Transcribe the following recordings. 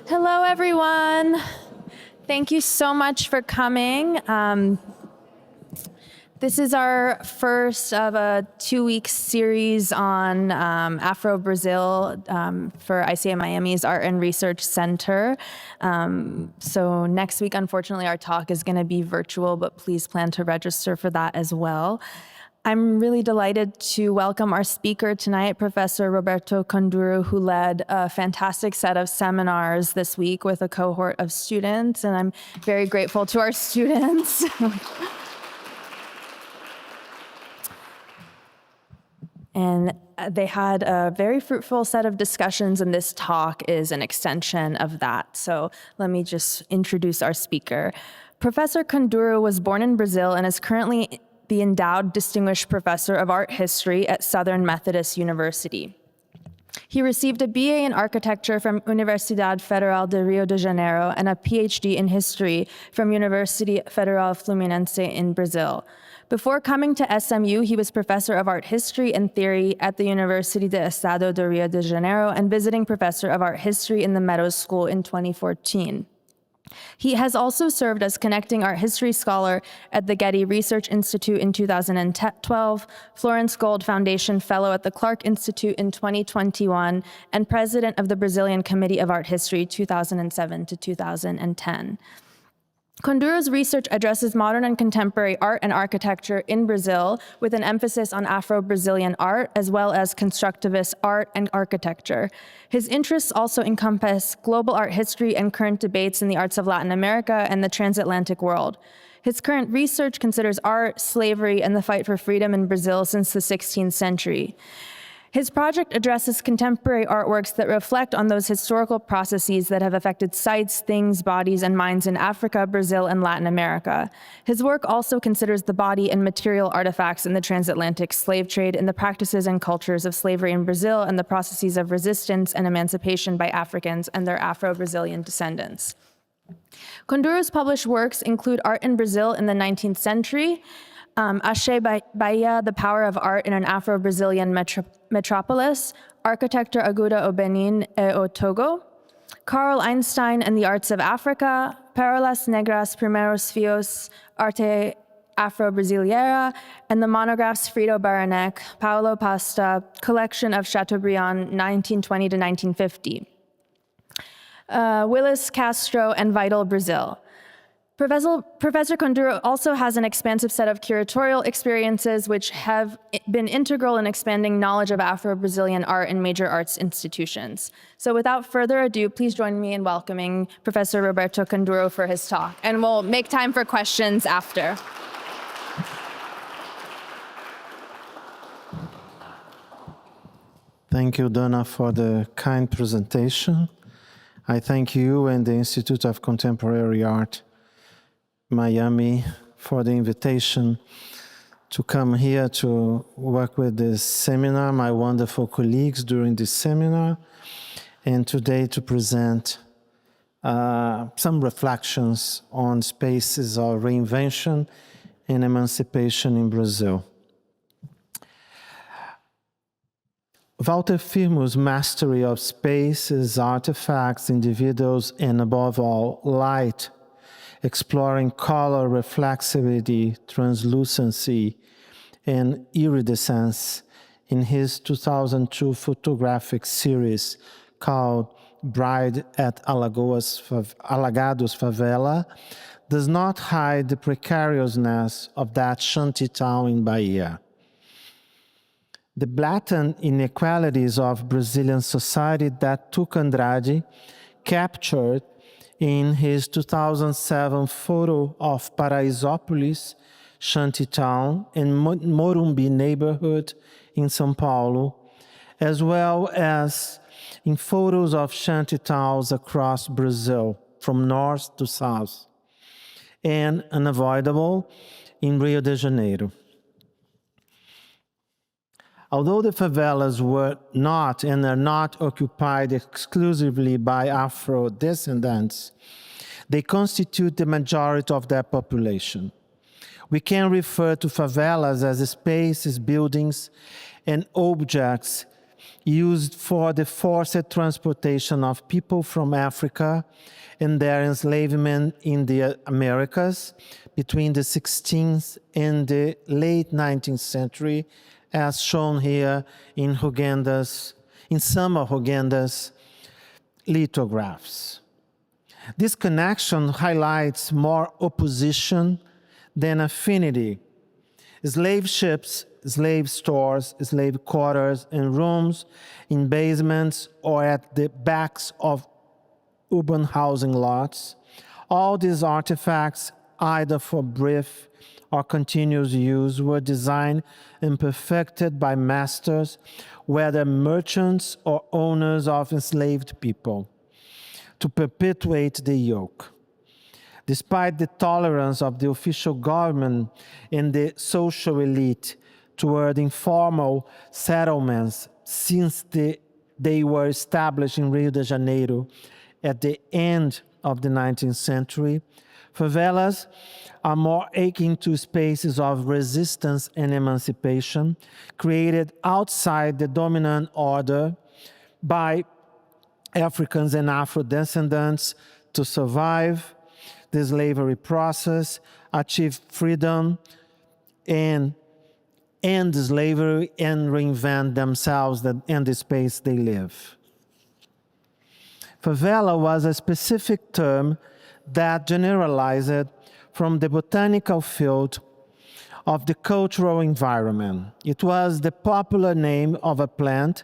Hello, everyone. Thank you so much for coming. This is our first of a 2-week series on Afro-Brazil for ICA Miami's Art and Research Center. So next week, unfortunately, our talk is going to be virtual, but please plan to register for that as well. I'm really delighted to welcome our speaker tonight, Professor Roberto Conduru, who led a fantastic set of seminars this week with a cohort of students, and I'm very grateful to our students. And they had a very fruitful set of discussions, and this talk is an extension of that. So let me just introduce our speaker. Professor Conduru was born in Brazil and is currently the endowed Distinguished Professor of Art History at Southern Methodist University. He received a BA in Architecture from Universidade Federal de Rio de Janeiro and a Ph.D. in History from Universidade Federal Fluminense in Brazil. Before coming to SMU, he was Professor of Art History and Theory at the Universidade do Estado de Rio de Janeiro and Visiting Professor of Art History in the Meadows School in 2014. He has also served as Connecting Art History Scholar at the Getty Research Institute in 2012, Florence Gold Foundation Fellow at the Clark Institute in 2021, and President of the Brazilian Committee of Art History 2007 to 2010. Conduru's research addresses modern and contemporary art and architecture in Brazil with an emphasis on Afro-Brazilian art as well as constructivist art and architecture. His interests also encompass global art history and current debates in the arts of Latin America and the transatlantic world. His current research considers art, slavery, and the fight for freedom in Brazil since the 16th century. His project addresses contemporary artworks that reflect on those historical processes that have affected sites, things, bodies, and minds in Africa, Brazil, and Latin America. His work also considers the body and material artifacts in the transatlantic slave trade and the practices and cultures of slavery in Brazil and the processes of resistance and emancipation by Africans and their Afro-Brazilian descendants. Conduru's published works include Art in Brazil in the 19th century, Achei Bahia, The Power of Art in an Afro-Brazilian Metropolis, Arquitectura Aguda o Benin e o Togo, Carl Einstein and the Arts of Africa, Pérolas Negras Primeros Fios, Arte Afro-Brasileira, and the monographs Frido Baranek, Paulo Pasta, Collection of Chateaubriand, 1920 to 1950, Willis Castro, and Vital Brazil. Professor Conduru also has an expansive set of curatorial experiences which have been integral in expanding knowledge of Afro-Brazilian art in major arts institutions. So without further ado, please join me in welcoming Professor Roberto Conduru for his talk, and we'll make time for questions after. Thank you, Donna, for the kind presentation. I thank you and the Institute of Contemporary Art Miami for the invitation to come here to work with this seminar, my wonderful colleagues during this seminar, and today to present some reflections on spaces of reinvention and emancipation in Brazil. Walter Firmo's mastery of spaces, artifacts, individuals, and above all, light, exploring color, reflexivity, translucency, and iridescence in his 2002 photographic series called Bride at Alagados Favela, does not hide the precariousness of that shanty town in Bahia. The blatant inequalities of Brazilian society that Tuca Andrade captured in his 2007 photo of Paraisópolis, shantytown, and Morumbi neighborhood in São Paulo, as well as in photos of shantytowns across Brazil, from north to south, and unavoidable in Rio de Janeiro. Although the favelas were not and are not occupied exclusively by Afro-descendants, they constitute the majority of their population. We can refer to favelas as spaces, buildings, and objects used for the forced transportation of people from Africa and their enslavement in the Americas between the 16th and the late 19th century, as shown here in some of Rugenda's lithographs. This connection highlights more opposition than affinity. Slave ships, slave stores, slave quarters, and rooms in basements or at the backs of urban housing lots. All these artifacts, either for brief or continuous use, were designed and perfected by masters, whether merchants or owners of enslaved people, to perpetuate the yoke. Despite the tolerance of the official government and the social elite toward informal settlements since they were established in Rio de Janeiro at the end of the 19th century, favelas are more akin to spaces of resistance and emancipation created outside the dominant order by Africans and Afro-descendants to survive the slavery process, achieve freedom, and end slavery and reinvent themselves and the space they live. Favela was a specific term that generalized from the botanical field of the cultural environment. It was the popular name of a plant,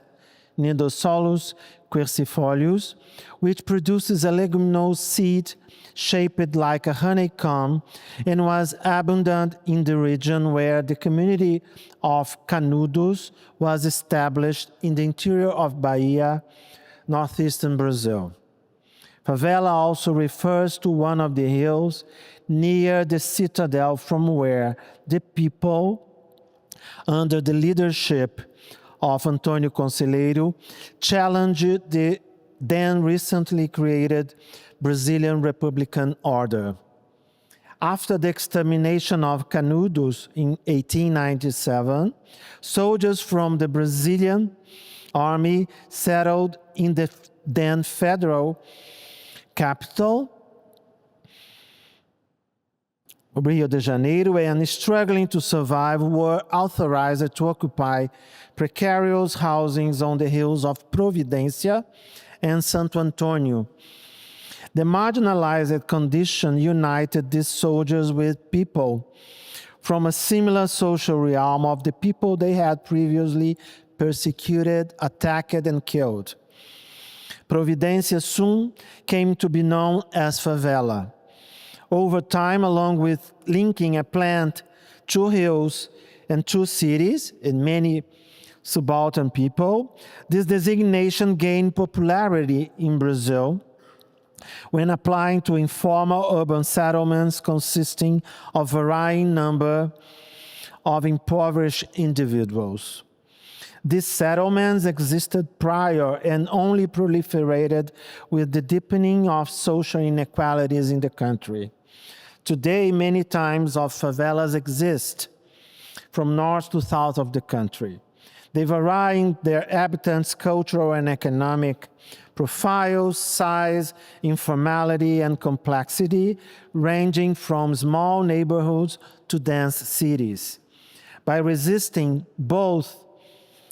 Nidossolus quercifolius, which produces a leguminous seed shaped like a honeycomb and was abundant in the region where the community of Canudos was established in the interior of Bahia, northeastern Brazil. Favela also refers to one of the hills near the citadel from where the people, under the leadership of Antônio Conselheiro, challenged the then recently created Brazilian Republican order. After the extermination of Canudos in 1897, soldiers from the Brazilian army settled in the then federal capital, Rio de Janeiro, and struggling to survive were authorized to occupy precarious housings on the hills of Providência and Santo Antônio. The marginalized condition united these soldiers with people from a similar social realm of the people they had previously persecuted, attacked, and killed. Providência soon came to be known as favela. Over time, along with linking a plant, two hills, and two cities, and many subaltern people, this designation gained popularity in Brazil when applying to informal urban settlements consisting of a varying number of impoverished individuals. These settlements existed prior and only proliferated with the deepening of social inequalities in the country. Today, many types of favelas exist from north to south of the country. They vary in their habitants' cultural and economic profiles, size, informality, and complexity, ranging from small neighborhoods to dense cities. By resisting both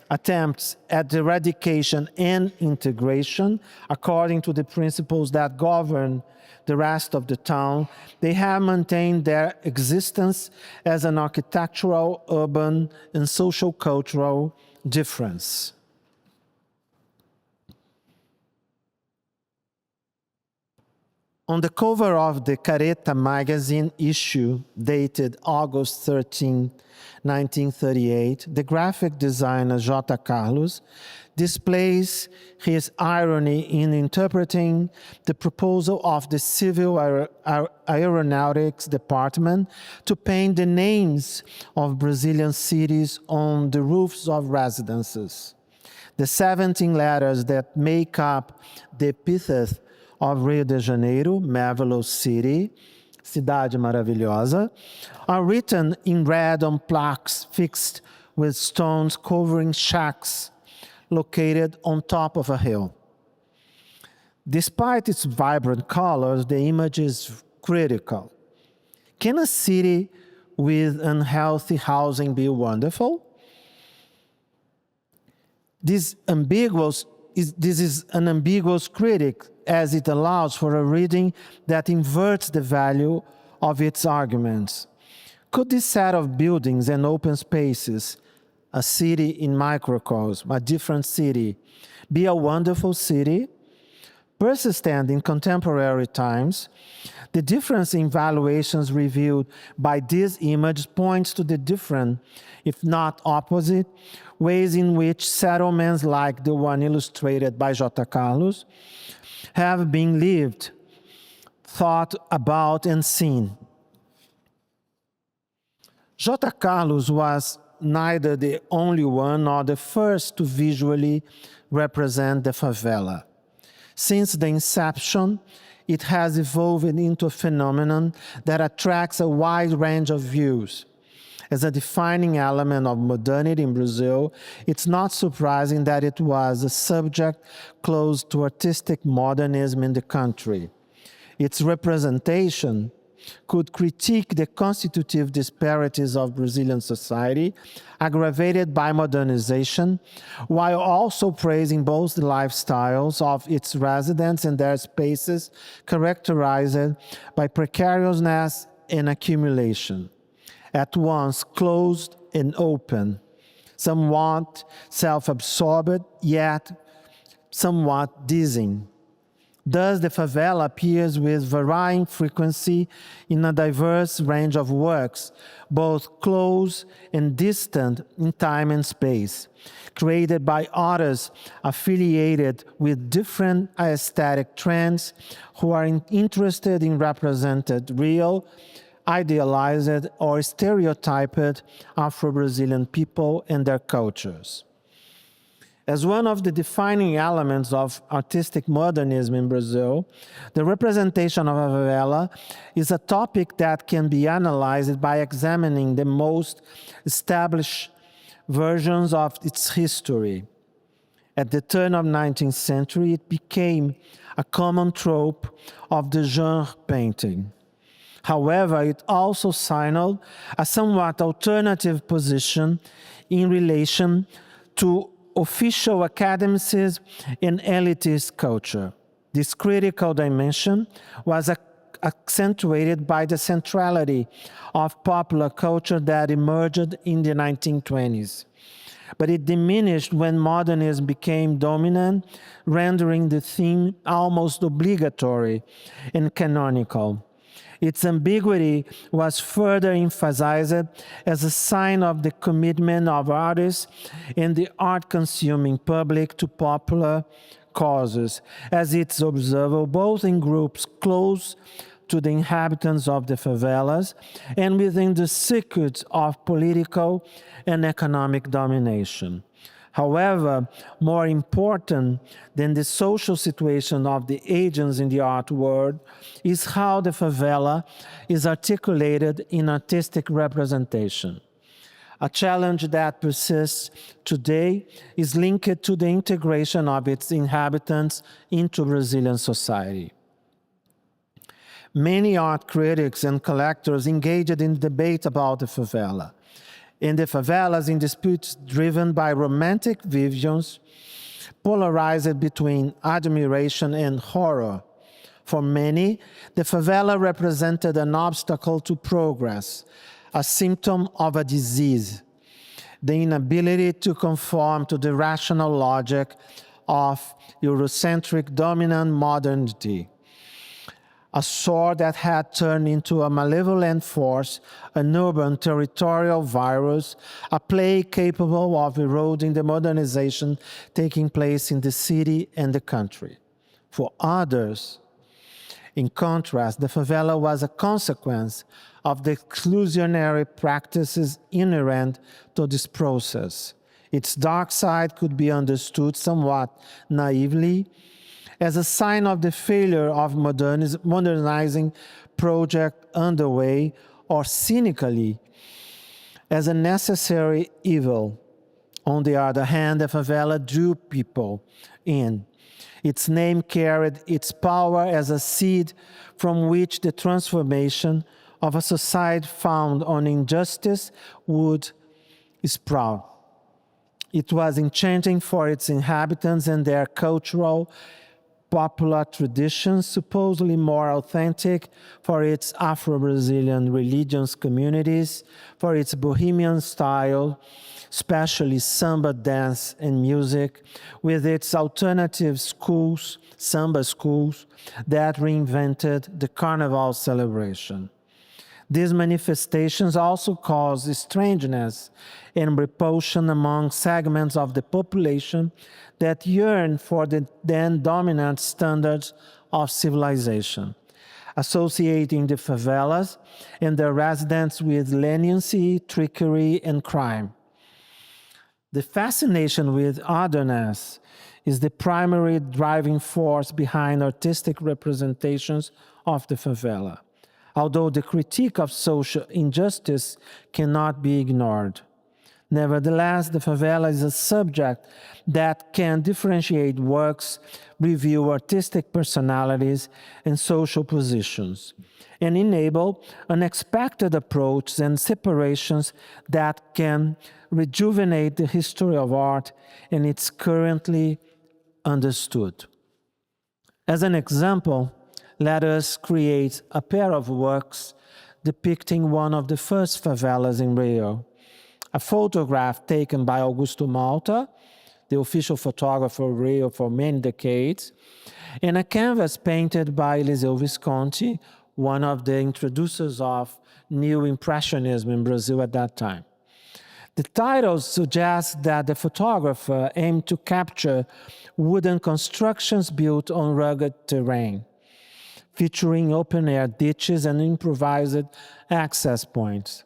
attempts at eradication and integration, according to the principles that govern the rest of the town, they have maintained their existence as an architectural, urban, and social-cultural difference. On the cover of the Careta magazine issue dated August 13, 1938, the graphic designer J. Carlos displays his irony in interpreting the proposal of the Civil Aeronautics Department to paint the names of Brazilian cities on the roofs of residences. The 17 letters that make up the epithet of Rio de Janeiro, Marvelous City, Cidade Maravilhosa, are written in red on plaques fixed with stones covering shacks located on top of a hill. Despite its vibrant colors, the image is critical. Can a city with unhealthy housing be wonderful? This is an ambiguous critic, as it allows for a reading that inverts the value of its arguments. Could this set of buildings and open spaces, a city in microcosm, a different city, be a wonderful city? Persistent in contemporary times, the difference in valuations revealed by this image points to the different, if not opposite, ways in which settlements like the one illustrated by J. Carlos have been lived, thought about, and seen. J. Carlos was neither the only one nor the first to visually represent the favela. Since the inception, it has evolved into a phenomenon that attracts a wide range of views. As a defining element of modernity in Brazil, it's not surprising that it was a subject close to artistic modernism in the country. Its representation could critique the constitutive disparities of Brazilian society, aggravated by modernization, while also praising both the lifestyles of its residents and their spaces characterized by precariousness and accumulation, at once closed and open, somewhat self-absorbed, yet somewhat dizzying. Thus, the favela appears with varying frequency in a diverse range of works, both close and distant in time and space, created by artists affiliated with different aesthetic trends who are interested in represented real, idealized, or stereotyped Afro-Brazilian people and their cultures. As one of the defining elements of artistic modernism in Brazil, the representation of a favela is a topic that can be analyzed by examining the most established versions of its history. At the turn of the 19th century, it became a common trope of the genre painting. However, it also signaled a somewhat alternative position in relation to official academicism and elitist culture. This critical dimension was accentuated by the centrality of popular culture that emerged in the 1920s. But it diminished when modernism became dominant, rendering the theme almost obligatory and canonical. Its ambiguity was further emphasized as a sign of the commitment of artists and the art-consuming public to popular causes, as it's observable both in groups close to the inhabitants of the favelas and within the circuits of political and economic domination. However, more important than the social situation of the agents in the art world is how the favela is articulated in artistic representation. A challenge that persists today is linked to the integration of its inhabitants into Brazilian society. Many art critics and collectors engaged in debate about the favela. In the favelas, in disputes driven by romantic visions, polarized between admiration and horror. For many, the favela represented an obstacle to progress, a symptom of a disease, the inability to conform to the rational logic of Eurocentric dominant modernity. A sword that had turned into a malevolent force, an urban territorial virus, a plague capable of eroding the modernization taking place in the city and the country. For others, in contrast, the favela was a consequence of the exclusionary practices inherent to this process. Its dark side could be understood somewhat naively as a sign of the failure of modernizing project underway, or cynically as a necessary evil. On the other hand, the favela drew people in. Its name carried its power as a seed from which the transformation of a society founded on injustice would sprout. It was enchanting for its inhabitants and their cultural, popular traditions, supposedly more authentic for its Afro-Brazilian religious communities, for its bohemian style, especially samba dance and music, with its alternative schools, samba schools, that reinvented the carnival celebration. These manifestations also caused strangeness and repulsion among segments of the population that yearned for the then dominant standards of civilization, associating the favelas and their residents with leniency, trickery, and crime. The fascination with otherness is the primary driving force behind artistic representations of the favela, although the critique of social injustice cannot be ignored. Nevertheless, the favela is a subject that can differentiate works, reveal artistic personalities and social positions, and enable unexpected approaches and separations that can rejuvenate the history of art and its currently understood. As an example, let us create a pair of works depicting one of the first favelas in Rio. A photograph taken by Augusto Malta, the official photographer of Rio for many decades, and a canvas painted by Eliseu Visconti, one of the introducers of New Impressionism in Brazil at that time. The titles suggest that the photographer aimed to capture wooden constructions built on rugged terrain, featuring open-air ditches and improvised access points.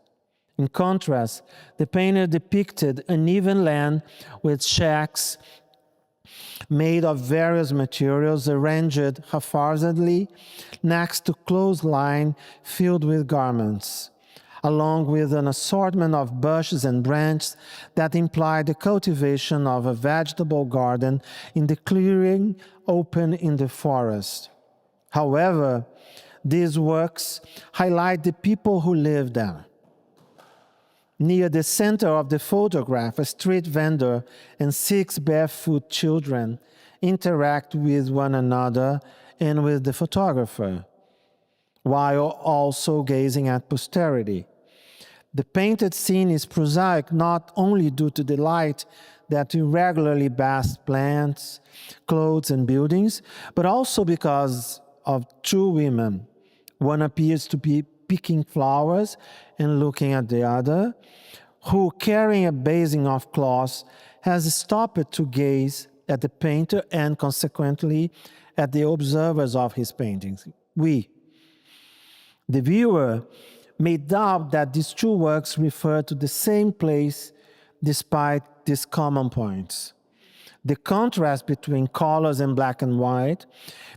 In contrast, the painter depicted uneven land with shacks made of various materials arranged haphazardly next to clothesline filled with garments, along with an assortment of bushes and branches that imply the cultivation of a vegetable garden in the clearing open in the forest. However, these works highlight the people who live there. Near the center of the photograph, a street vendor and 6 barefoot children interact with one another and with the photographer, while also gazing at posterity. The painted scene is prosaic not only due to the light that irregularly baths plants, clothes, and buildings, but also because of 2 women. One appears to be picking flowers and looking at the other, who, carrying a basin of cloths, has stopped to gaze at the painter and consequently at the observers of his paintings. We, the viewer, may doubt that these 2 works refer to the same place despite these common points. The contrast between colors and black and white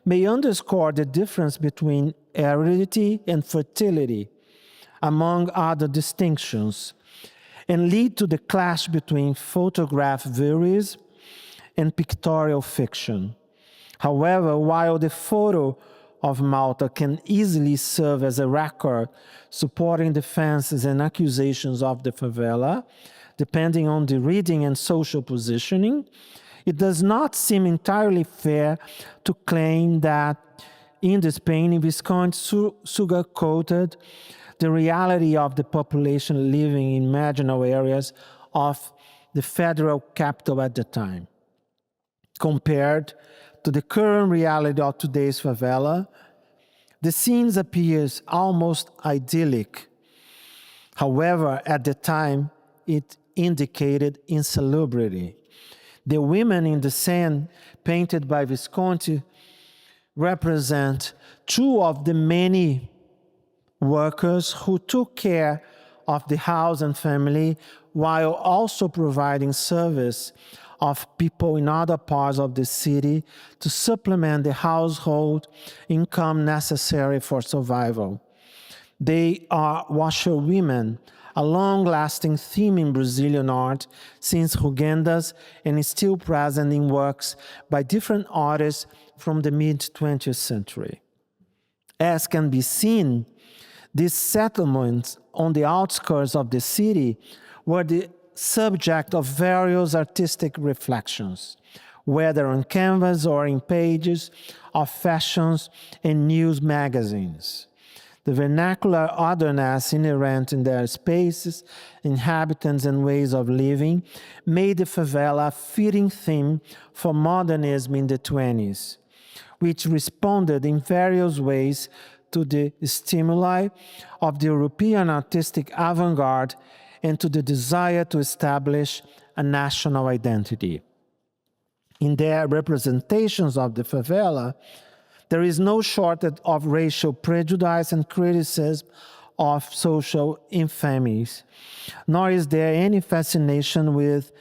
may underscore the difference between aridity and fertility, among other distinctions, and lead to the clash between photograph verism and pictorial fiction. However, while the photo of Malta can easily serve as a record supporting defenses and accusations of the favela, depending on the reading and social positioning, it does not seem entirely fair to claim that in this painting, Visconti sugarcoated the reality of the population living in marginal areas of the federal capital at the time. Compared to the current reality of today's favela, the scenes appears almost idyllic. However, at the time, it indicated insalubrity. The women in the scene painted by Visconti represent 2 of the many workers who took care of the house and family while also providing service of people in other parts of the city to supplement the household income necessary for survival. They are washerwomen, a long-lasting theme in Brazilian art since Rugendas and is still present in works by different artists from the mid-20th century. As can be seen, these settlements on the outskirts of the city were the subject of various artistic reflections, whether on canvas or in pages of fashions and news magazines. The vernacular otherness inherent in their spaces, inhabitants, and ways of living made the favela a fitting theme for modernism in the 20s, which responded in various ways to the stimuli of the European artistic avant-garde and to the desire to establish a national identity. In their representations of the favela, there is no shortage of racial prejudice and criticism of social infamies, nor is there any fascination with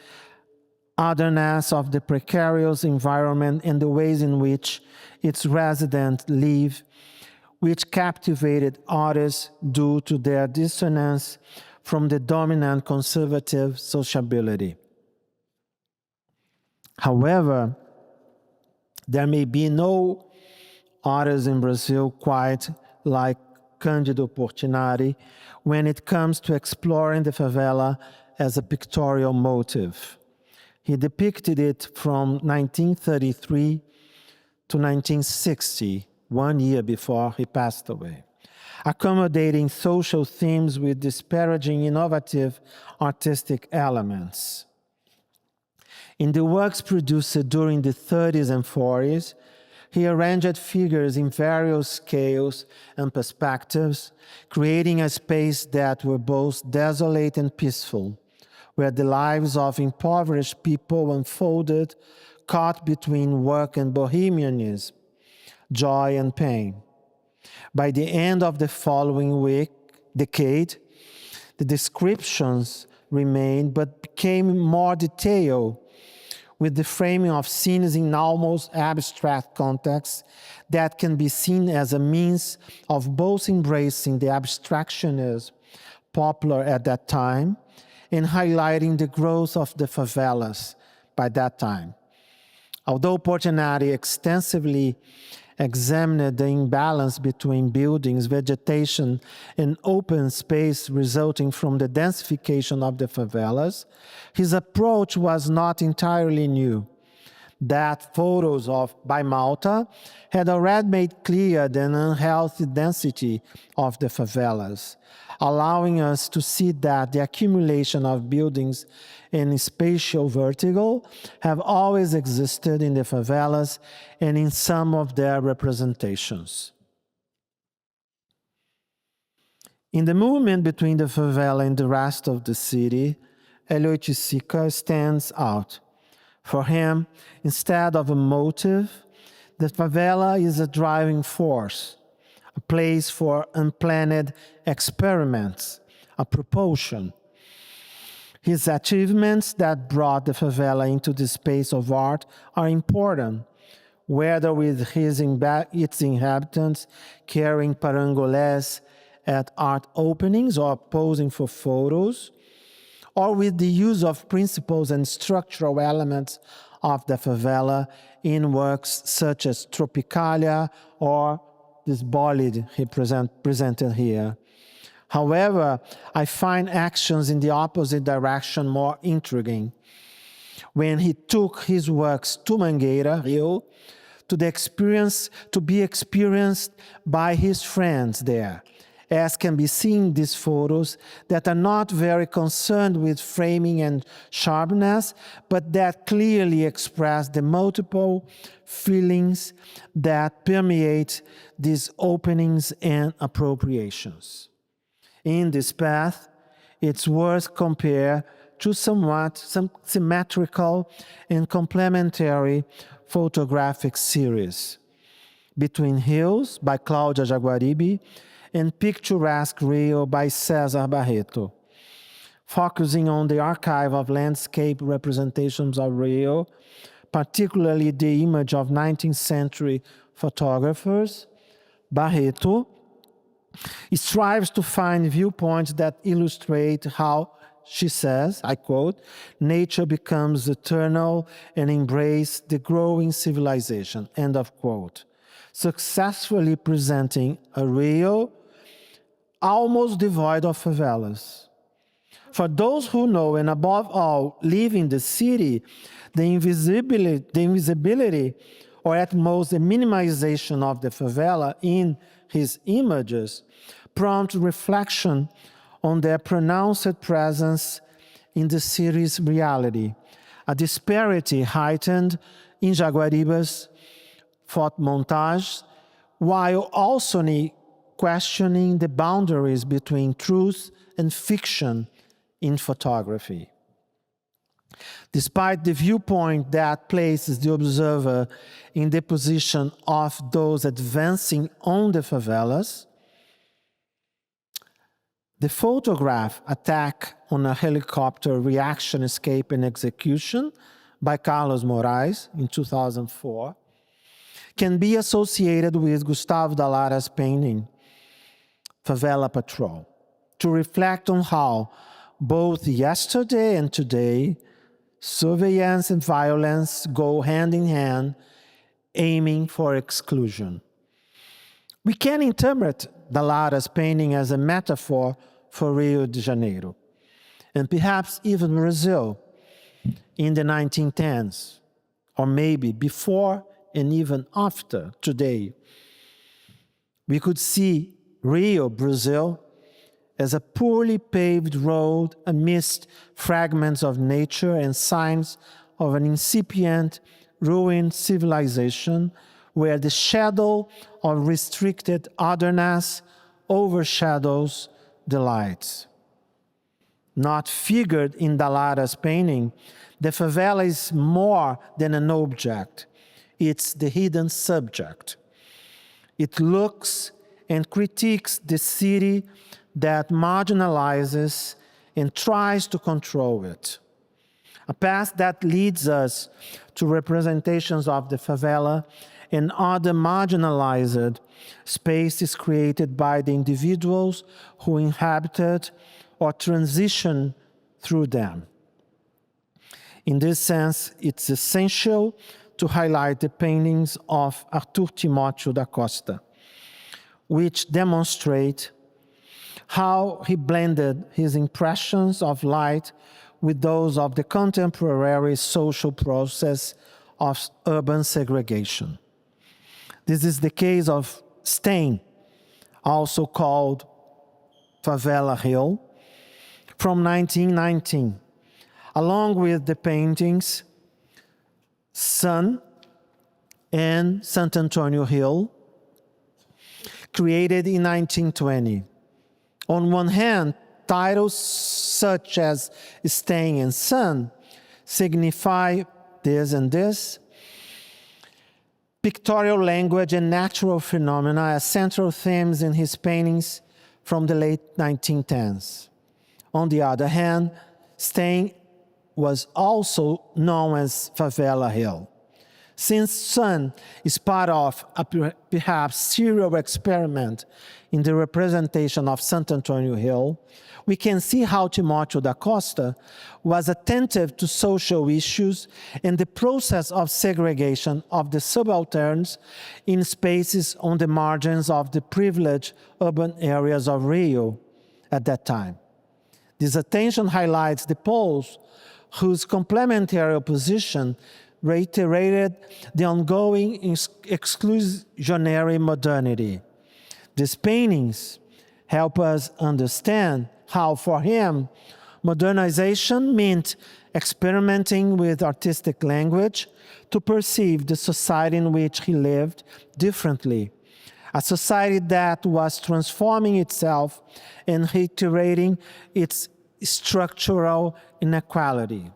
otherness of the precarious environment and the ways in which its residents live, which captivated artists due to their dissonance from the dominant conservative sociability. However, there may be no artists in Brazil quite like Cândido Portinari when it comes to exploring the favela as a pictorial motive. He depicted it from 1933 to 1960, 1 year before he passed away, accommodating social themes with disparaging innovative artistic elements. In the works produced during the 30s and 40s, he arranged figures in various scales and perspectives, creating a space that were both desolate and peaceful, where the lives of impoverished people unfolded, caught between work and bohemianism, joy and pain. By the end of the following decade, the descriptions remained but became more detailed, with the framing of scenes in almost abstract contexts that can be seen as a means of both embracing the abstractionism popular at that time and highlighting the growth of the favelas by that time. Although Portinari extensively examined the imbalance between buildings, vegetation, and open space resulting from the densification of the favelas, his approach was not entirely new. That photos by Malta had already made clear the unhealthy density of the favelas, allowing us to see that the accumulation of buildings and spatial vertigo have always existed in the favelas and in some of their representations. In the movement between the favela and the rest of the city, Hélio Oiticica stands out. For him, instead of a motive, the favela is a driving force, a place for unplanned experiments, a propulsion. His achievements that brought the favela into the space of art are important, whether with its inhabitants carrying parangolés at art openings or posing for photos, or with the use of principles and structural elements of the favela in works such as Tropicalia or this bolide he presented here. However, I find actions in the opposite direction more intriguing. When he took his works to Mangueira, Rio, to be experienced by his friends there, as can be seen in these photos that are not very concerned with framing and sharpness, but that clearly express the multiple feelings that permeate these openings and appropriations. In this path, it's worth compare to some symmetrical and complementary photographic series, Between Hills by Cláudia Jaguaribe and Picturesque Rio by César Barreto, focusing on the archive of landscape representations of Rio, particularly the image of 19th century photographers. Barreto It strives to find viewpoints that illustrate how, she says, I quote, nature becomes eternal and embrace the growing civilization, end of quote, successfully presenting a Rio almost devoid of favelas. For those who know, and above all, live in the city, the invisibility, or at most the minimization of the favela in his images, prompt reflection on their pronounced presence in the city's reality, a disparity heightened in Jaguaribe's photomontages, while also questioning the boundaries between truth and fiction in photography. Despite the viewpoint that places the observer in the position of those advancing on the favelas, the photograph Attack on a Helicopter Reaction, Escape and Execution by Carlos Moraes in 2004 can be associated with Gustavo Dallara's painting, Favela Patrol, to reflect on how both yesterday and today, surveillance and violence go hand in hand, aiming for exclusion. We can interpret Dallara's painting as a metaphor for Rio de Janeiro, and perhaps even Brazil in the 1910s, or maybe before and even after today. We could see Rio, Brazil, as a poorly paved road amidst fragments of nature and signs of an incipient, ruined civilization where the shadow of restricted otherness overshadows the lights. Not figured in Dallara's painting, the favela is more than an object. It's the hidden subject. It looks and critiques the city that marginalizes and tries to control it. A path that leads us to representations of the favela and other marginalized spaces created by the individuals who inhabited or transitioned through them. In this sense, it's essential to highlight the paintings of Artur Timótheo da Costa, which demonstrate how he blended his impressions of light with those of the contemporary social process of urban segregation. This is the case of Stain, also called Favela Hill, from 1919, along with the paintings Sun and Sant Antonio Hill, created in 1920. On one hand, titles such as Stain and Sun signify this and this, pictorial language and natural phenomena as central themes in his paintings from the late 1910s. On the other hand, Stain was also known as Favela Hill. Since Sun is part of a perhaps serial experiment in the representation of Sant Antonio Hill, we can see how Timótheo da Costa was attentive to social issues and the process of segregation of the subalterns in spaces on the margins of the privileged urban areas of Rio at that time. This attention highlights the poles whose complementary opposition reiterated the ongoing exclusionary modernity. These paintings help us understand how, for him, modernization meant experimenting with artistic language to perceive the society in which he lived differently, a society that was transforming itself and reiterating its structural inequality.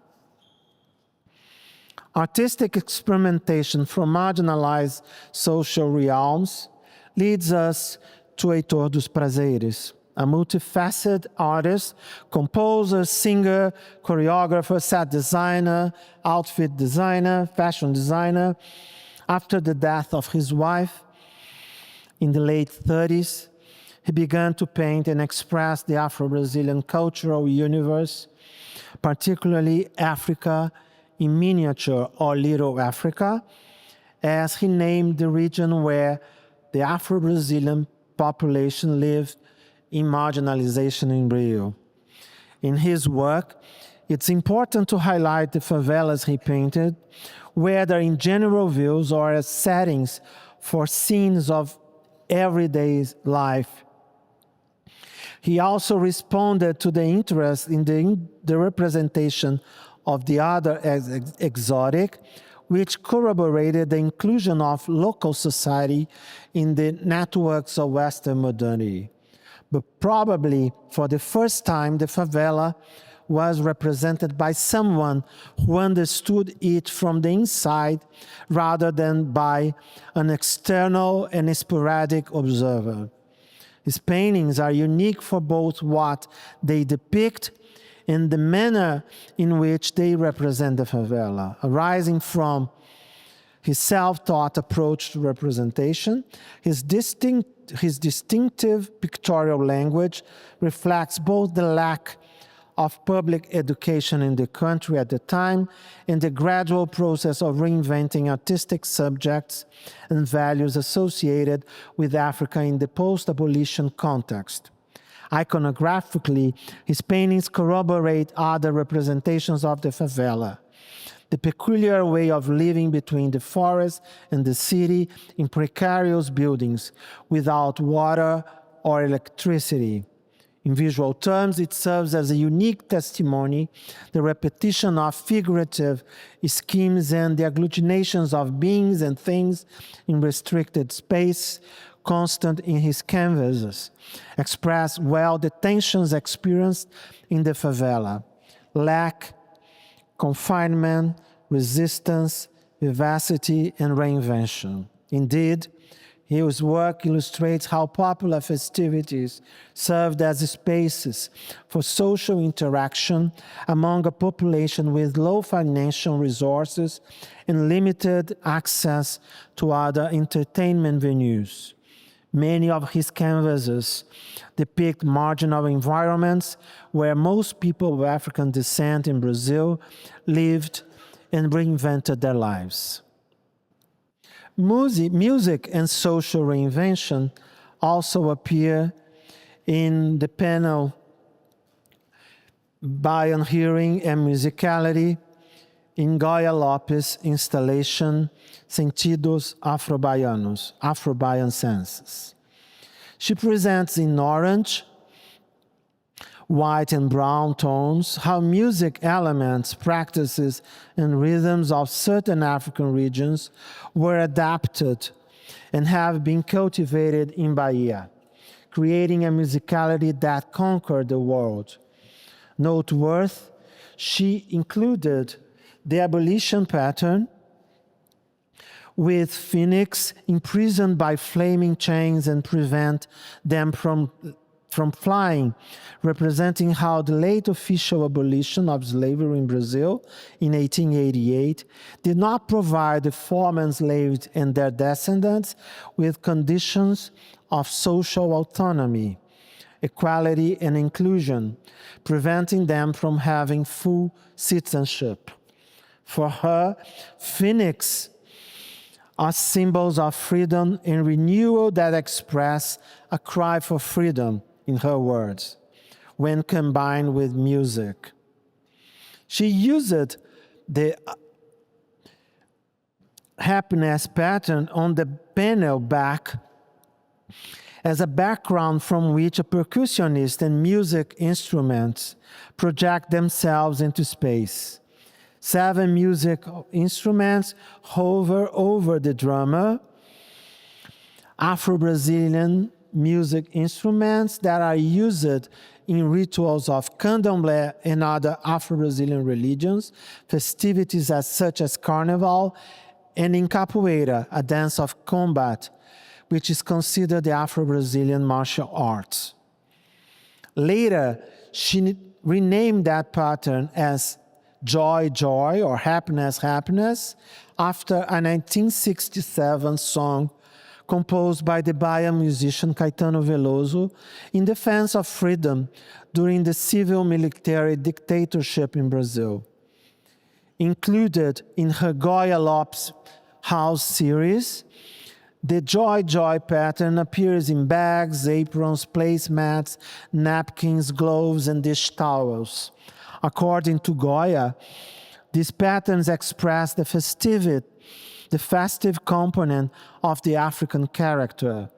Artistic experimentation from marginalized social realms leads us to Heitor dos Prazeres, a multifaceted artist, composer, singer, choreographer, set designer, outfit designer, fashion designer. After the death of his wife in the late 30s, he began to paint and express the Afro-Brazilian cultural universe, particularly Africa in miniature, or Little Africa, as he named the region where the Afro-Brazilian population lived in marginalization in Rio. In his work, it's important to highlight the favelas he painted, whether in general views or as settings for scenes of everyday life. He also responded to the interest in the representation of the other exotic, which corroborated the inclusion of local society in the networks of Western modernity. But probably for the first time, the favela was represented by someone who understood it from the inside rather than by an external and sporadic observer. His paintings are unique for both what they depict and the manner in which they represent the favela, arising from his self-taught approach to representation. His distinctive pictorial language reflects both the lack of public education in the country at the time and the gradual process of reinventing artistic subjects and values associated with Africa in the post-abolition context. Iconographically, his paintings corroborate other representations of the favela. The peculiar way of living between the forest and the city in precarious buildings without water or electricity. In visual terms, it serves as a unique testimony, the repetition of figurative schemes and the agglutinations of beings and things in restricted space, constant in his canvases, express well the tensions experienced in the favela: lack, confinement, resistance, vivacity, and reinvention. Indeed, his work illustrates how popular festivities served as spaces for social interaction among a population with low financial resources and limited access to other entertainment venues. Many of his canvases depict marginal environments where most people of African descent in Brazil lived and reinvented their lives. Music and social reinvention also appear in the panel Baian Hearing and Musicality in Goya Lopes' installation Sentidos Afro-Baianos, Afro-Baian Senses. She presents in orange, white and brown tones how music elements, practices, and rhythms of certain African regions were adapted and have been cultivated in Bahia, creating a musicality that conquered the world. Noteworthy, she included the abolition pattern with phoenix imprisoned by flaming chains and prevent them from flying, representing how the late official abolition of slavery in Brazil in 1888 did not provide the former enslaved and their descendants with conditions of social autonomy, equality, and inclusion, preventing them from having full citizenship. For her, phoenix are symbols of freedom and renewal that express a cry for freedom, in her words, when combined with music. She used the happiness pattern on the panel back as a background from which a percussionist and music instruments project themselves into space. 7 music instruments hover over the drummer, Afro-Brazilian music instruments that are used in rituals of candomblé and other Afro-Brazilian religions, festivities such as Carnival, and in capoeira, a dance of combat, which is considered the Afro-Brazilian martial arts. Later, she renamed that pattern as Joy, Joy, or Happiness, Happiness, after a 1967 song composed by the Bahia musician Caetano Veloso in defense of freedom during the civil-military dictatorship in Brazil. Included in her Goya Lopes House series, the Joy Joy pattern appears in bags, aprons, placemats, napkins, gloves, and dish towels. According to Goya, these patterns express the festive component of the African character,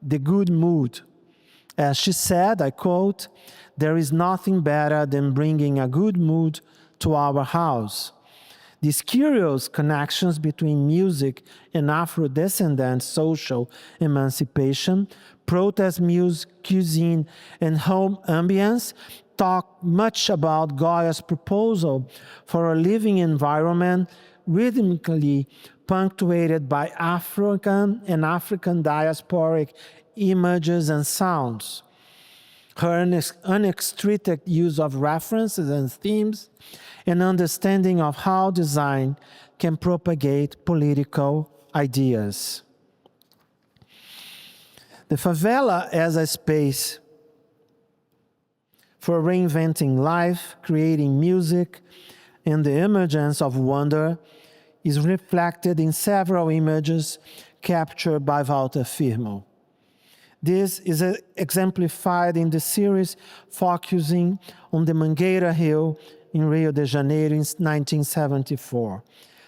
the good mood. As she said, I quote, "There is nothing better than bringing a good mood to our house." These curious connections between music and Afro-descendant social emancipation, protest music, cuisine, and home ambience talk much about Goya's proposal for a living environment rhythmically punctuated by African and African diasporic images and sounds. Her unrestricted use of references and themes, and understanding of how design can propagate political ideas. The favela as a space for reinventing life, creating music, and the emergence of wonder is reflected in several images captured by Walter Firmo. This is exemplified in the series focusing on the Mangueira Hill in Rio de Janeiro in 1974,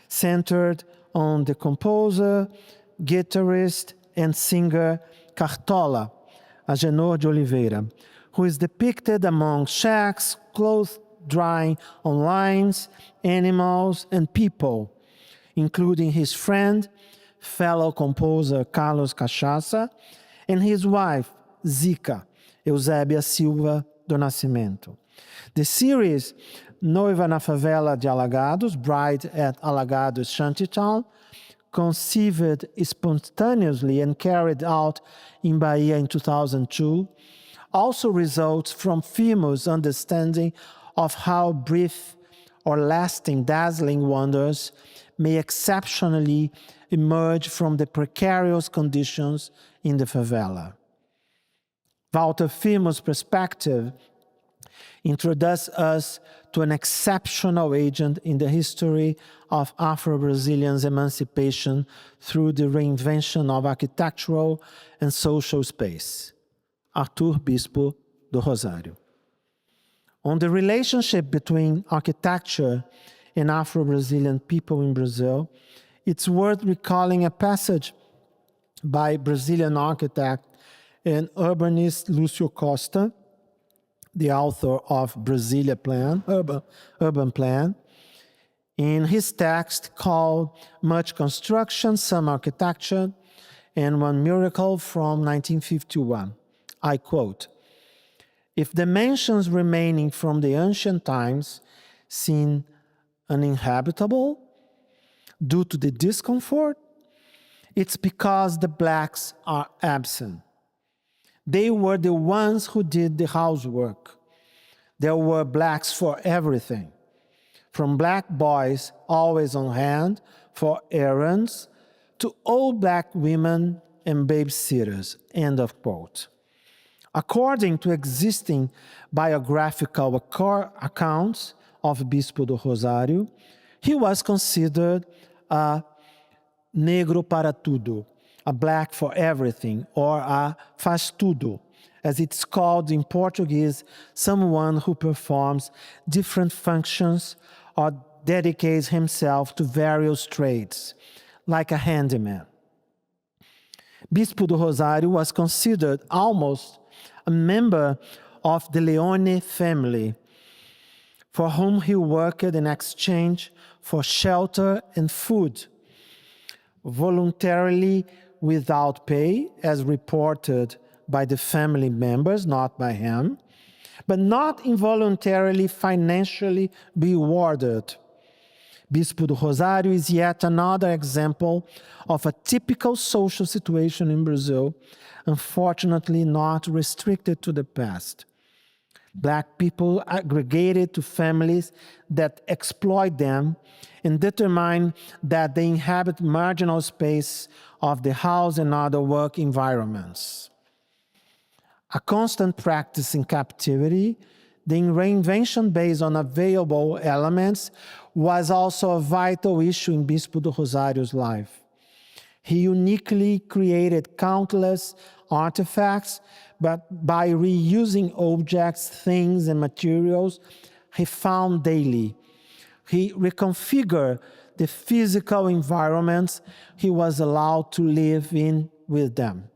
centered on the composer, guitarist, and singer Cartola, Agenor de Oliveira, who is depicted among shacks, clothes drying on lines, animals, and people, including his friend, fellow composer Carlos Cachaça, and his wife, Zica, Eusébia Silva do Nascimento. The series, Noiva na Favela de Alagados, Bride at Alagados Shantytown, conceived spontaneously and carried out in Bahia in 2002, also results from Firmo's understanding of how brief or lasting dazzling wonders may exceptionally emerge from the precarious conditions in the favela. Walter Firmo's perspective introduces us to an exceptional agent in the history of Afro-Brazilians' emancipation through the reinvention of architectural and social space, Artur Bispo do Rosário. On the relationship between architecture and Afro-Brazilian people in Brazil, it's worth recalling a passage by Brazilian architect and urbanist Lúcio Costa, the author of Brasília Plan, Urban Plan, in his text called Much Construction, Some Architecture, and One Miracle from 1951. I quote, "If the mansions remaining from the ancient times seem uninhabitable due to the discomfort, it's because the blacks are absent. They were the ones who did the housework. There were blacks for everything, from black boys always on hand for errands to old black women and babysitters," end of quote. According to existing biographical accounts of Bispo do Rosário, he was considered a negro para tudo, a black for everything, or a faz tudo, as it's called in Portuguese, someone who performs different functions or dedicates himself to various trades, like a handyman. Bispo do Rosário was considered almost a member of the Leone family, for whom he worked in exchange for shelter and food, voluntarily without pay, as reported by the family members, not by him, but not involuntarily financially rewarded. Bispo do Rosário is yet another example of a typical social situation in Brazil, unfortunately not restricted to the past. Black people aggregated to families that exploit them and determine that they inhabit marginal space of the house and other work environments. A constant practice in captivity, the reinvention based on available elements was also a vital issue in Bispo do Rosário's life. He uniquely created countless artifacts, but by reusing objects, things, and materials he found daily. He reconfigured the physical environments he was allowed to live in with them.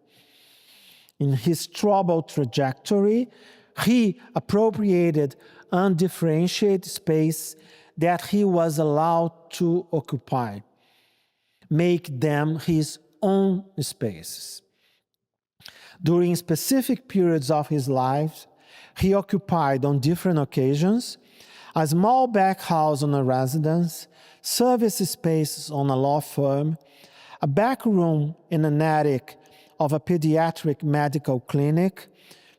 In his troubled trajectory, he appropriated undifferentiated space that he was allowed to occupy, make them his own spaces. During specific periods of his life, he occupied on different occasions a small back house on a residence, service spaces on a law firm, a back room in an attic of a pediatric medical clinic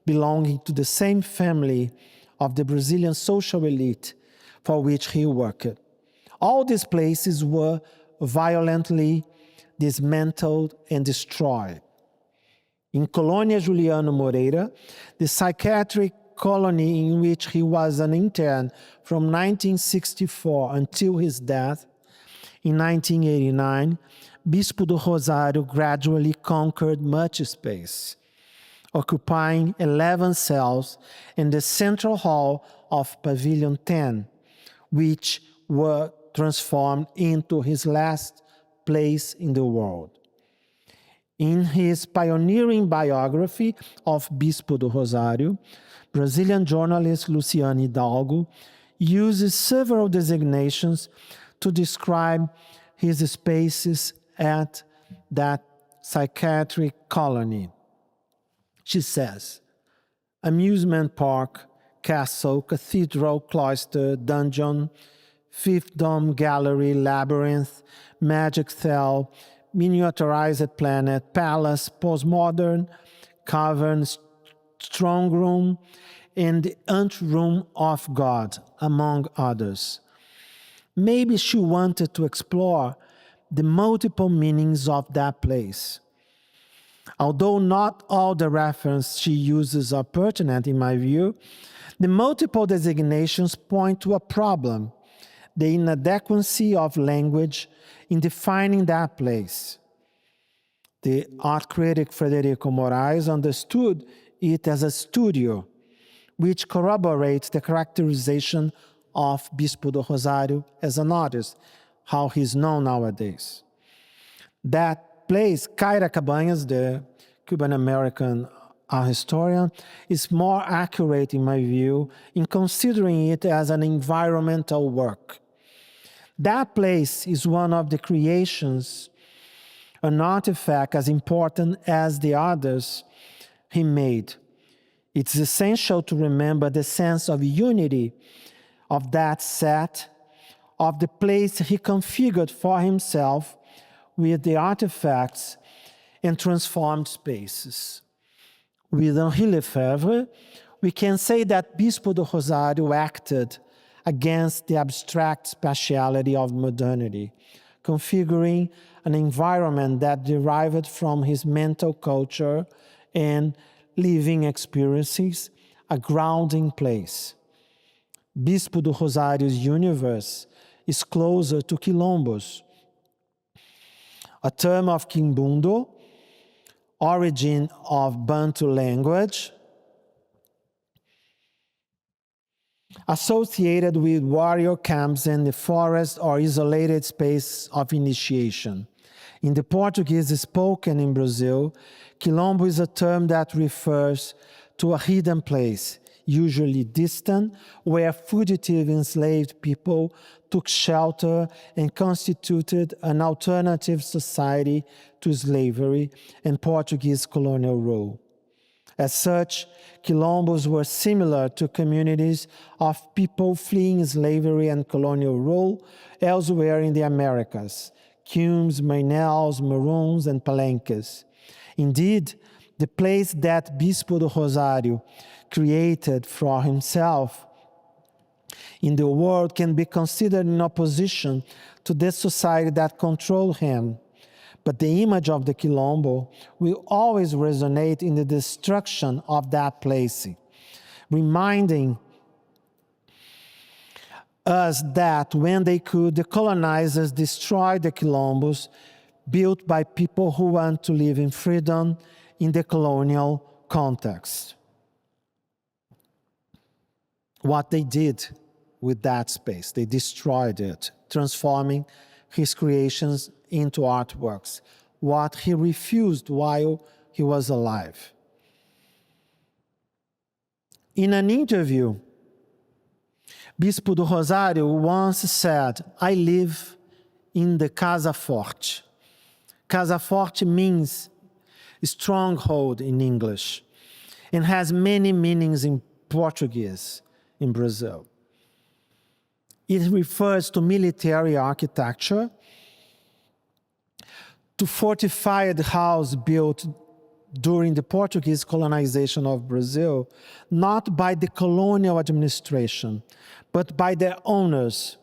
belonging to the same family of the Brazilian social elite for which he worked. All these places were violently dismantled and destroyed. In Colônia Juliano Moreira, the psychiatric colony in which he was an intern from 1964 until his death in 1989, Bispo do Rosário gradually conquered much space, occupying 11 cells in the central hall of Pavilion 10, which were transformed into his last place in the world. In his pioneering biography of Bispo do Rosário, Brazilian journalist Luciane Hidalgo uses several designations to describe his spaces at that psychiatric colony. She says, amusement park, castle, cathedral, cloister, dungeon, fifth dome gallery, labyrinth, magic cell, miniaturized planet, palace, postmodern, cavern, strong room, and the anteroom of God, among others. Maybe she wanted to explore the multiple meanings of that place. Although not all the references she uses are pertinent in my view, the multiple designations point to a problem, the inadequacy of language in defining that place. The art critic Frederico Moraes understood it as a studio, which corroborates the characterization of Bispo do Rosário as an artist, how he's known nowadays. That place, Kaira Cabañas, the Cuban-American art historian, is more accurate in my view in considering it as an environmental work. That place is one of the creations, an artifact as important as the others he made. It's essential to remember the sense of unity of that set, of the place he configured for himself with the artifacts and transformed spaces. With Henri Lefebvre, we can say that Bispo do Rosário acted against the abstract spatiality of modernity, configuring an environment that derived from his mental culture and living experiences, a grounding place. Bispo do Rosário's universe is closer to Quilombos, a term of Quimbundo, origin of Bantu language, associated with warrior camps and the forest or isolated space of initiation. In the Portuguese spoken in Brazil, Quilombo is a term that refers to a hidden place, usually distant, where fugitive enslaved people took shelter and constituted an alternative society to slavery and Portuguese colonial rule. As such, Quilombos were similar to communities of people fleeing slavery and colonial rule elsewhere in the Americas, Cumes, Mainels, Maroons, and Palenques. Indeed, the place that Bispo do Rosário created for himself in the world can be considered in opposition to the society that controls him. But the image of the Quilombo will always resonate in the destruction of that place, reminding us that when they could, the colonizers destroyed the Quilombos built by people who want to live in freedom in the colonial context. What they did with that space, they destroyed it, transforming his creations into artworks, what he refused while he was alive. In an interview, Bispo do Rosário once said, "I live in the Casa Forte." Casa Forte means stronghold in English and has many meanings in Portuguese in Brazil. It refers to military architecture, to fortified house built during the Portuguese colonization of Brazil, not by the colonial administration, but by their owners,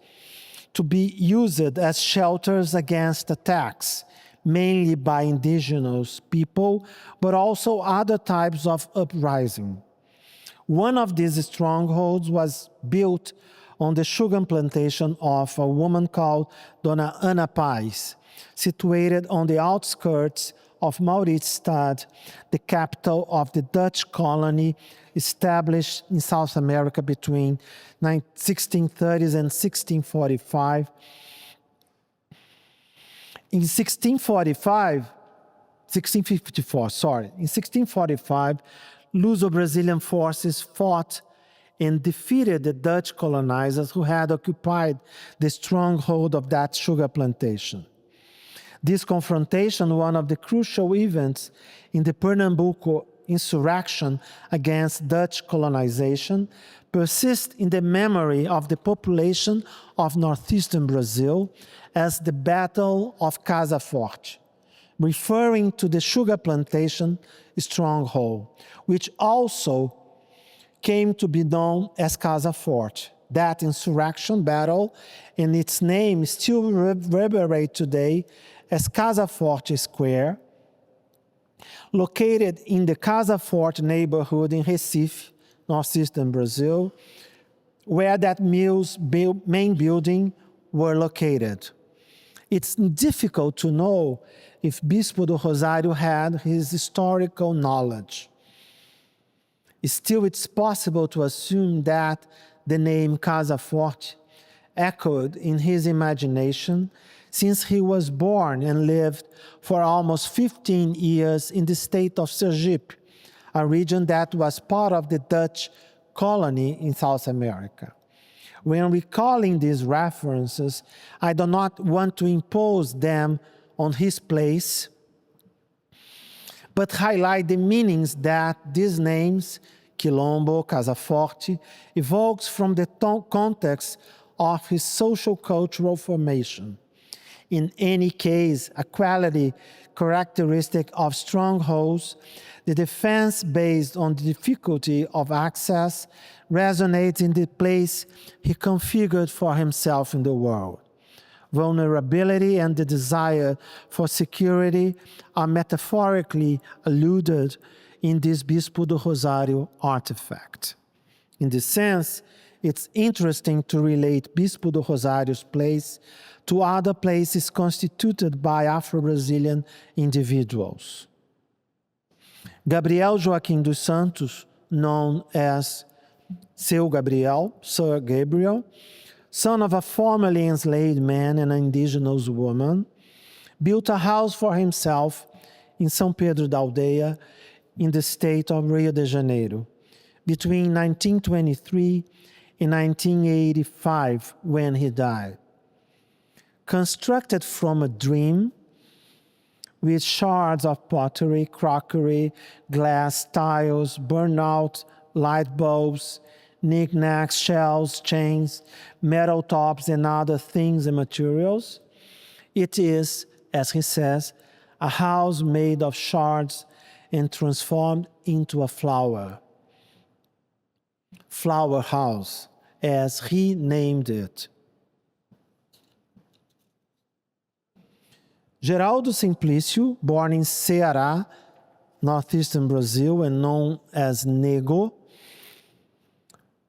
to be used as shelters against attacks, mainly by indigenous people, but also other types of uprising. One of these strongholds was built on the sugar plantation of a woman called Dona Ana Paz, situated on the outskirts of Mauritsstad, the capital of the Dutch colony established in South America between 1630s and 1645. In 1645, Luso-Brazilian forces fought and defeated the Dutch colonizers who had occupied the stronghold of that sugar plantation. This confrontation, one of the crucial events in the Pernambuco insurrection against Dutch colonization, persists in the memory of the population of northeastern Brazil as the Battle of Casa Forte, referring to the sugar plantation stronghold, which also came to be known as Casa Forte. That insurrection battle and its name still reverberate today as Casa Forte Square, located in the Casa Forte neighborhood in Recife, northeastern Brazil, where that mill's main building were located. It's difficult to know if Bispo do Rosário had his historical knowledge. Still, it's possible to assume that the name Casa Forte echoed in his imagination since he was born and lived for almost 15 years in the state of Sergipe, a region that was part of the Dutch colony in South America. When recalling these references, I do not want to impose them on his place, but highlight the meanings that these names, Quilombo, Casa Forte, evokes from the context of his social-cultural formation. In any case, a quality characteristic of strongholds, the defense based on the difficulty of access resonates in the place he configured for himself in the world. Vulnerability and the desire for security are metaphorically alluded in this Bispo do Rosário artifact. In this sense, it's interesting to relate Bispo do Rosário's place to other places constituted by Afro-Brazilian individuals. Gabriel Joaquim dos Santos, known as Seu Gabriel, Sir Gabriel, son of a formerly enslaved man and an indigenous woman, built a house for himself in São Pedro da Aldeia in the state of Rio de Janeiro between 1923 and 1985 when he died. Constructed from a dream with shards of pottery, crockery, glass, tiles, burnt-out light bulbs, knickknacks, shells, chains, metal tops, and other things and materials. It is, as he says, a house made of shards and transformed into a flower. Flower House, as he named it. Geraldo Simplício, born in Ceará, northeastern Brazil, and known as Nêgo,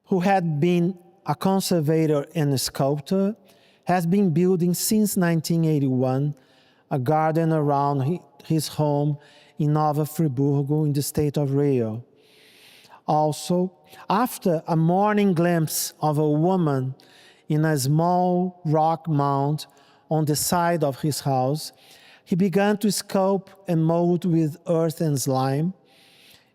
who had been a conservator and a sculptor, has been building since 1981 a garden around his home in Nova Friburgo in the state of Rio. Also, after a morning glimpse of a woman in a small rock mound on the side of his house, he began to sculpt and mold with earth and slime,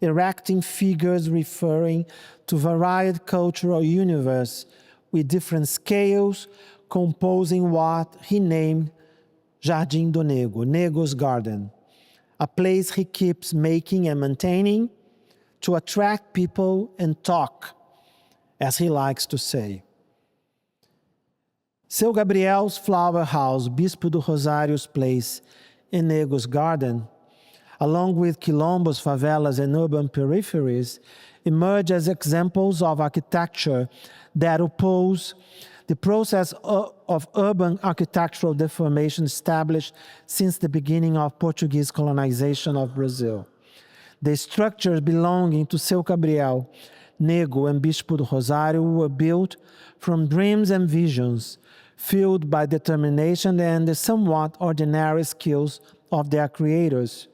erecting figures referring to varied cultural universe with different scales, composing what he named Jardim do Nêgo, Nêgo's Garden, a place he keeps making and maintaining to attract people and talk, as he likes to say. Seu Gabriel's flower house, Bispo do Rosário's place, and Nêgo's Garden, along with Quilombo's favelas and urban peripheries, emerge as examples of architecture that oppose the process of urban architectural deformation established since the beginning of Portuguese colonization of Brazil. The structures belonging to Seu Gabriel, Nêgo, and Bispo do Rosário were built from dreams and visions, fueled by determination and the somewhat ordinary skills of their creators,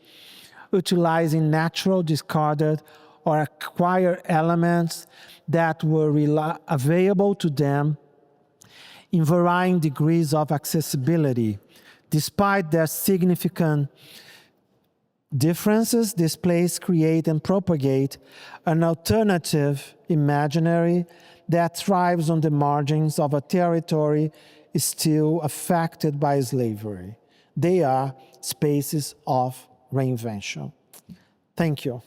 utilizing natural, discarded, or acquired elements that were available to them in varying degrees of accessibility. Despite their significant differences, these plays create and propagate an alternative imaginary that thrives on the margins of a territory still affected by slavery. They are spaces of reinvention. Thank you.